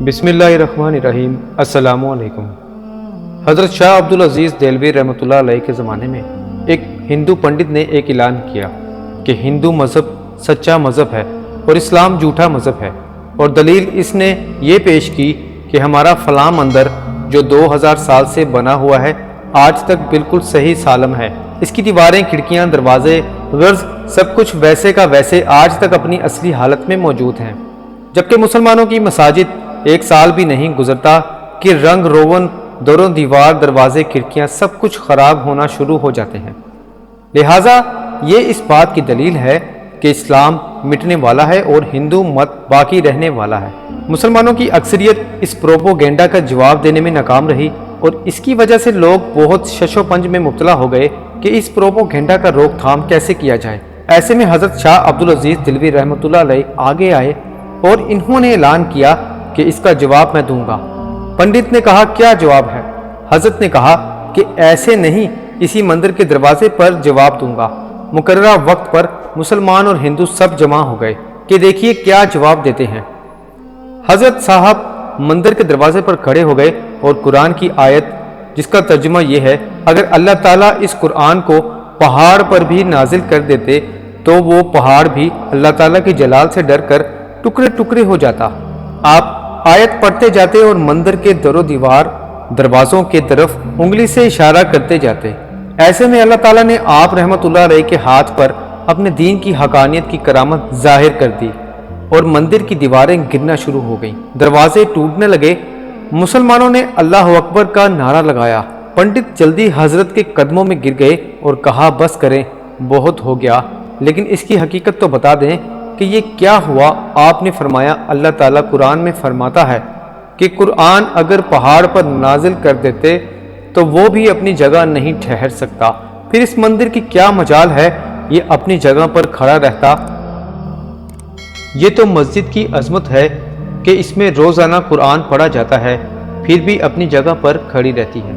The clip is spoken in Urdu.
بسم اللہ الرحمن الرحیم۔ السلام علیکم۔ حضرت شاہ عبدالعزیز دہلوی رحمۃ اللہ علیہ کے زمانے میں ایک ہندو پنڈت نے ایک اعلان کیا کہ ہندو مذہب سچا مذہب ہے اور اسلام جھوٹا مذہب ہے، اور دلیل اس نے یہ پیش کی کہ ہمارا فلاں مندر جو 2000 سال سے بنا ہوا ہے آج تک بالکل صحیح سالم ہے، اس کی دیواریں، کھڑکیاں، دروازے، غرض سب کچھ ویسے کا ویسے آج تک اپنی اصلی حالت میں موجود ہیں، جبکہ مسلمانوں کی مساجد ایک سال بھی نہیں گزرتا کہ رنگ روغن، دوروں دیوار، دروازے، کھڑکیاں سب کچھ خراب ہونا شروع ہو جاتے ہیں۔ لہٰذا یہ اس بات کی دلیل ہے کہ اسلام مٹنے والا ہے اور ہندو مت باقی رہنے والا ہے۔ مسلمانوں کی اکثریت اس پروپوگینڈا کا جواب دینے میں ناکام رہی، اور اس کی وجہ سے لوگ بہت شش و پنج میں مبتلا ہو گئے کہ اس پروپوگینڈا کا روک تھام کیسے کیا جائے۔ ایسے میں حضرت شاہ عبدالعزیز دہلوی رحمۃ اللہ علیہ آگے آئے اور انہوں نے اعلان کیا کہ اس کا جواب میں دوں گا۔ پنڈت نے کہا، کیا جواب ہے؟ حضرت نے کہا کہ ایسے نہیں، اسی مندر کے دروازے پر جواب دوں گا۔ مقررہ وقت پر مسلمان اور ہندو سب جمع ہو گئے کہ دیکھیے کیا جواب دیتے ہیں۔ حضرت صاحب مندر کے دروازے پر کھڑے ہو گئے اور قرآن کی آیت جس کا ترجمہ یہ ہے، اگر اللہ تعالیٰ اس قرآن کو پہاڑ پر بھی نازل کر دیتے تو وہ پہاڑ بھی اللہ تعالیٰ کے جلال سے ڈر کر ٹکڑے ٹکڑے ہو جاتا۔ آپ آیت پڑھتے جاتے اور مندر کے در و دیوار، دروازوں کے طرف انگلی سے اشارہ کرتے جاتے۔ ایسے میں اللہ تعالیٰ نے آپ رحمۃ اللہ علیہ کے ہاتھ پر اپنے دین کی حقانیت کی کرامت ظاہر کر دی اور مندر کی دیواریں گرنا شروع ہو گئیں، دروازے ٹوٹنے لگے۔ مسلمانوں نے اللہ اکبر کا نعرہ لگایا۔ پنڈت جلدی حضرت کے قدموں میں گر گئے اور کہا، بس کریں، بہت ہو گیا، لیکن اس کی حقیقت تو بتا دیں کہ یہ کیا ہوا۔ آپ نے فرمایا، اللہ تعالیٰ قرآن میں فرماتا ہے کہ قرآن اگر پہاڑ پر نازل کر دیتے تو وہ بھی اپنی جگہ نہیں ٹھہر سکتا، پھر اس مندر کی کیا مجال ہے، یہ اپنی جگہ پر کھڑا رہتا۔ یہ تو مسجد کی عظمت ہے کہ اس میں روزانہ قرآن پڑھا جاتا ہے، پھر بھی اپنی جگہ پر کھڑی رہتی ہے۔